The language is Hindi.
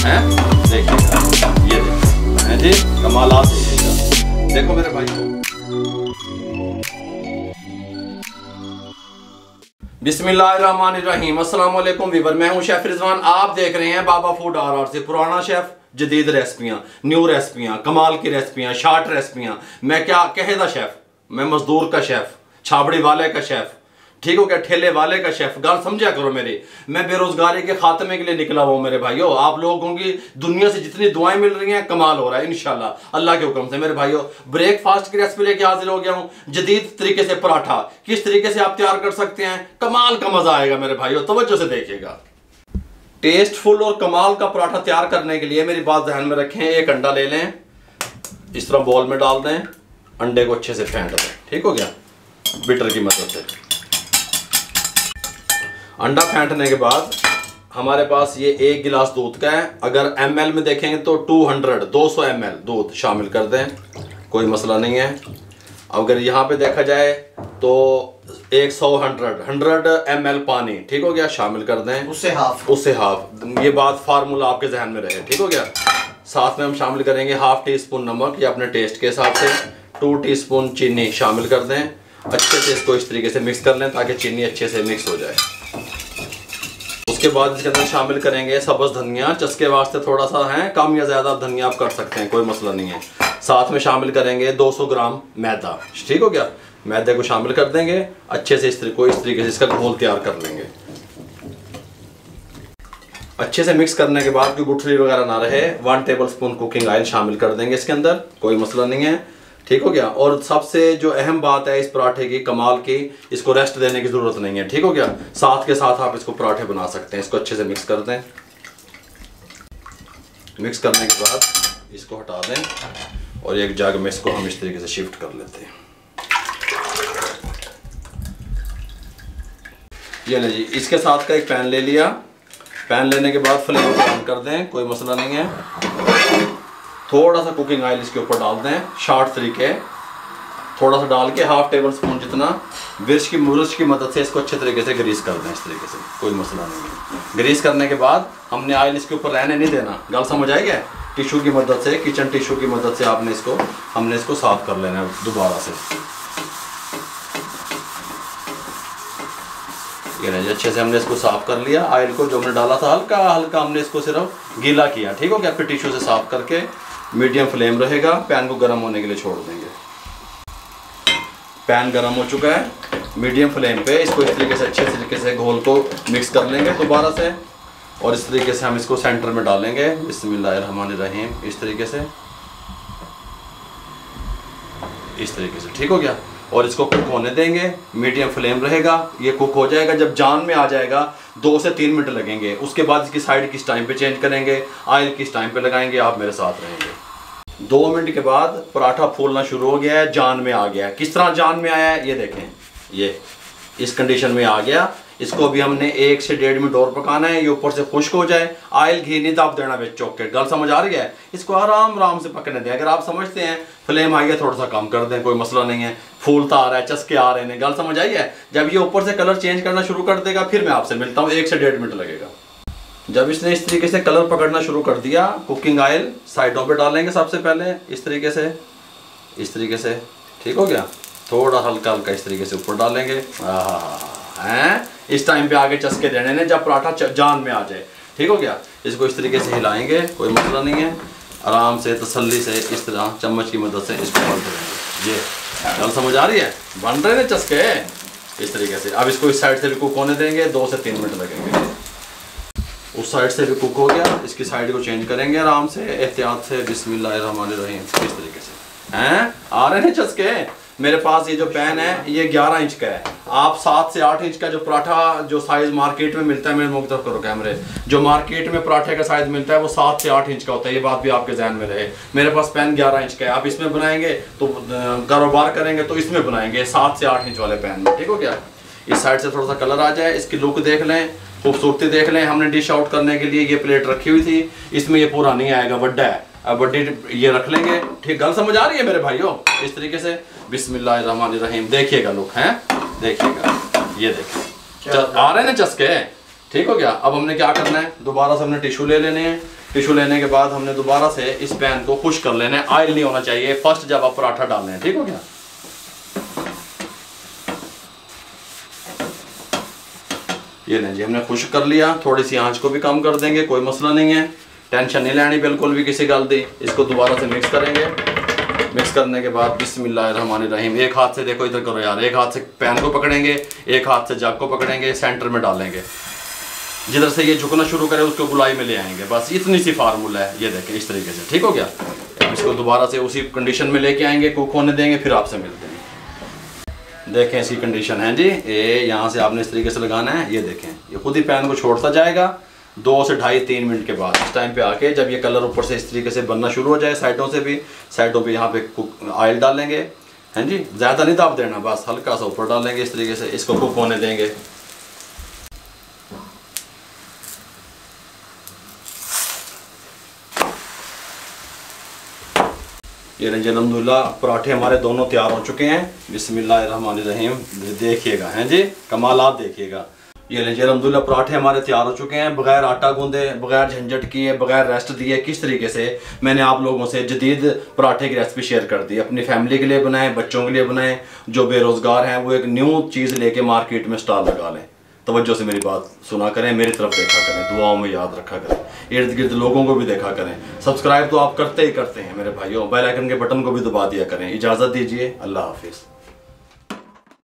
हैं, देखिएगा, ये देखिए हैं जी, कमालात देखिएगा। देखो मेरे भाई को, बिस्मिल्लाहिर्रहमानिर्रहीम। अस्सलाम वालेकुम वीवर, मैं हूं शेफ रिजवान। आप देख रहे हैं बाबा फूड RR से। पुराना शेफ, जदीद रेसिपियां, न्यू रेसिपियां, कमाल की रेसिपियां, शार्ट रेसिपियां। मैं क्या कहेदा शेफ, मैं मजदूर का शेफ, छाबड़ी वाले का शेफ, ठीक हो गया, ठेले वाले का शेफ। गाल समझा करो मेरी। मैं बेरोजगारी के खात्मे के लिए निकला हुआ मेरे भाइयों। आप लोगों की दुनिया से जितनी दुआएं मिल रही हैं, कमाल हो रहा है इंशाल्लाह अल्लाह के हुक्म से। मेरे भाइयों, ब्रेकफास्ट की रेसिपी लेके हाजिर हो गया हूं। जदीद तरीके से पराठा किस तरीके से आप तैयार कर सकते हैं, कमाल का मजा आएगा मेरे भाइयों, तवज्जो से देखिएगा। टेस्टफुल और कमाल का पराठा तैयार करने के लिए मेरी बात ध्यान में रखें। एक अंडा ले लें, इस तरह बॉल में डाल दें, अंडे को अच्छे से फेंट दें, ठीक हो गया, बीटर की मदद से। अंडा फेंटने के बाद हमारे पास ये 1 गिलास दूध का है। अगर ml में देखेंगे तो 200 ml दूध शामिल कर दें, कोई मसला नहीं है। अगर यहाँ पे देखा जाए तो 100 ml पानी, ठीक हो गया, शामिल कर दें, उससे हाफ। ये बात फार्मूला आपके जहन में रहे, ठीक हो गया। साथ में हम शामिल करेंगे ½ टीस्पून नमक, या अपने टेस्ट के हिसाब से। 2 टीस्पून चीनी शामिल कर दें। अच्छे से इसको इस तरीके से मिक्स कर लें ताकि चीनी अच्छे से मिक्स हो जाए। उसके बाद इसके अंदर शामिल करेंगे सब्ज धनिया, चस्के वास्ते थोड़ा सा है, कम या ज़्यादा धनिया आप कर सकते हैं, कोई मसला नहीं है। साथ में शामिल करेंगे 200 ग्राम मैदा, ठीक हो गया। मैदे को शामिल कर देंगे अच्छे से, इस तरीके से इसका घोल तैयार कर लेंगे। अच्छे से मिक्स करने के बाद कोई गुठली वगैरह ना रहे, 1 टेबलस्पून कुकिंग ऑयल शामिल कर देंगे इसके अंदर, कोई मसला नहीं है, ठीक हो गया। और सबसे जो अहम बात है इस पराठे की, कमाल की, इसको रेस्ट देने की ज़रूरत नहीं है, ठीक हो गया। साथ के साथ आप इसको पराठे बना सकते हैं। इसको अच्छे से मिक्स कर दें। मिक्स करने के बाद इसको हटा दें और एक जग में इसको हम इस तरीके से शिफ्ट कर लेते हैं। ये ले जी, इसके साथ का एक पैन ले लिया। पैन लेने के बाद फ्लेम को ऑन कर दें, कोई मसला नहीं है। थोड़ा सा कुकिंग ऑयल इसके ऊपर डाल दें, शार्ट तरीके, थोड़ा सा डाल के ½ टेबलस्पून जितना मिर्च की मदद से इसको अच्छे तरीके से ग्रीस कर दें, इस तरीके से, कोई मसला नहीं है। ग्रीस करने के बाद हमने ऑयल इसके ऊपर रहने नहीं देना, गल समझ आएगा। टिश्यू की मदद से, किचन टिश्यू की मदद से हमने इसको साफ कर लेना है दोबारा से। ये रहे, अच्छे से हमने इसको साफ कर लिया। ऑयल को जो हमने डाला था हल्का हल्का हमने इसको सिर्फ गीला किया, ठीक हो गया। फिर टिश्यू से साफ करके मीडियम फ्लेम रहेगा, पैन को गर्म होने के लिए छोड़ देंगे। पैन गर्म हो चुका है, मीडियम फ्लेम पे इसको इस तरीके से अच्छे तरीके से घोल को मिक्स कर लेंगे दोबारा से। और इस तरीके से हम इसको सेंटर में डालेंगे, बिस्मिल्लाहिर्रहमानिर्रहीम, इस तरीके से, ठीक हो गया। और इसको कुक होने देंगे, मीडियम फ्लेम रहेगा। ये कुक हो जाएगा, जब जान में आ जाएगा 2 से 3 मिनट लगेंगे। उसके बाद इसकी साइड किस टाइम पे चेंज करेंगे, ऑयल किस टाइम पे लगाएंगे, आप मेरे साथ रहेंगे। 2 मिनट के बाद पराठा फूलना शुरू हो गया है, जान में आ गया है। किस तरह जान में आया है, ये देखें, ये इस कंडीशन में आ गया। इसको अभी हमने 1 से 1.5 मिनट और पकाना है, ये ऊपर से खुश्क हो जाए। ऑयल घी नहीं दाब देना बेच चौक के, गल समझ आ रही है। इसको आराम से पकने दें। अगर आप समझते हैं फ्लेम हाई है, थोड़ा सा कम कर दें, कोई मसला नहीं है। फूलता आ रहा है, चस्के आ रहे हैं, गल समझ आई है। जब ये ऊपर से कलर चेंज करना शुरू कर देगा, फिर मैं आपसे मिलता हूँ, 1 से 1.5 मिनट लगेगा। जब इसने इस तरीके से कलर पकड़ना शुरू कर दिया, कुकिंग ऑयल साइडों पर डालेंगे सबसे पहले, इस तरीके से, ठीक हो गया। थोड़ा हल्का इस तरीके से ऊपर डालेंगे। हैं, इस टाइम पे आगे चस्के देने ने, जब पराठा जान में आ जाए, ठीक हो गया। इसको इस तरीके से हिलाएंगे, कोई मसला नहीं है। आराम से तसल्ली से इस तरह चम्मच की मदद से इसको पलट देंगे। ये गल समझ आ रही है, बन रहे हैं चस्के इस तरीके से। अब इसको इस साइड से भी कुक होने देंगे, 2 से 3 मिनट लगेंगे। उस साइड से भी कुक हो गया, इसकी साइड को चेंज करेंगे आराम से, एहतियात से, बिस्मिल्लाहिर्रहमानिर्रहीम, इस तरीके से। हैं, आ रहे हैं चस्के। मेरे पास ये जो पैन है ये 11 इंच का है। आप 7 से 8 इंच का जो पराठा जो साइज़ मार्केट में मिलता है, मेरे मुख तरफ करो कैमरे, जो मार्केट में पराठे का साइज़ मिलता है वो 7 से 8 इंच का होता है। ये बात भी आपके ध्यान में रहे। मेरे पास पैन 11 इंच का है। आप इसमें बनाएंगे तो कारोबार करेंगे तो इसमें बनाएंगे, 7 से 8 इंच वाले पैन में, ठीक हो गया। इस साइड से थोड़ा सा कलर आ जाए, इसकी लुक देख लें, खूबसूरती देख लें। हमने डिश आउट करने के लिए ये प्लेट रखी हुई थी, इसमें ये पूरा नहीं आएगा, बड्डा है। अब बड्डी ये रख लेंगे, ठीक, गल समझ आ रही है मेरे भाइयों। इस तरीके से बिस्मिल्लाहिर्रहमानिर्रहीम, देखिएगा लुक, हैं, देखिएगा, ये देखिए आ रहे हैं ना चस्के, ठीक हो गया। अब हमने क्या करना है, दोबारा से हमने टिश्यू ले लेने हैं। टिश्यू लेने के बाद हमने दोबारा से इस पैन को खुश कर लेना है। ऑयल नहीं होना चाहिए फर्स्ट जब आप पराठा डालने हैं। ठीक हो गया। ये लें जी, हमने खुश कर लिया। थोड़ी सी आंच को भी कम कर देंगे, कोई मसला नहीं है, टेंशन नहीं लेनी बिल्कुल भी किसी गल दी। इसको दोबारा से मिक्स करेंगे। मिक्स करने के बाद बिस्मिल्लाहिर्रहमानिर्रहीम, एक हाथ से देखो इधर करो यार, एक हाथ से पैन को पकड़ेंगे, एक हाथ से जग को पकड़ेंगे, सेंटर में डालेंगे। जिधर से ये झुकना शुरू करे उसको गुलाई में ले आएंगे। बस इतनी सी फार्मूला है, ये देखें इस तरीके से। ठीक हो गया। अब इसको दोबारा से उसी कंडीशन में लेके आएंगे, कुक होने देंगे, फिर आपसे मिलते हैं। देखें इसकी कंडीशन है जी, ये यहाँ से आपने इस तरीके से लगाना है। ये देखें ये खुद ही पैन को छोड़ता जाएगा 2 से 2.5-3 मिनट के बाद। इस टाइम पे आके जब ये कलर ऊपर से इस तरीके से बनना शुरू हो जाए, साइडों से भी, साइडों पे यहाँ पे ऑयल डालेंगे। हैं जी, ज़्यादा नहीं दाब देना, बस हल्का सा ऊपर डालेंगे इस तरीके से। इसको कुक होने देंगे। ये रंजी अल्हम्दुलिल्लाह पराठे हमारे दोनों तैयार हो चुके हैं। बिस्मिल्लाहिर्रहमानिर्रहीम, देखिएगा हैं जी, कमालात देखिएगा। ये रंजी अल्हम्दुलिल्लाह पराठे हमारे तैयार हो चुके हैं, बगैर आटा गूंदे, बगैर झंझट किए, बगैर रेस्ट दिए। किस तरीके से मैंने आप लोगों से जदीद पराठे की रेसिपी शेयर कर दी। अपनी फैमिली के लिए बनाएं, बच्चों के लिए बनाएं। जो बेरोज़गार हैं वो एक न्यू चीज़ लेके मार्केट में स्टॉल लगा लें। तवज्जो से मेरी बात सुना करें, मेरी तरफ देखा करें, दुआओं में याद रखा करें, इर्द गिर्द लोगों को भी देखा करें। सब्सक्राइब तो आप करते ही करते हैं मेरे भाइयों, बेल आइकन के बटन को भी दबा दिया करें। इजाज़त दीजिए, अल्लाह हाफिज़।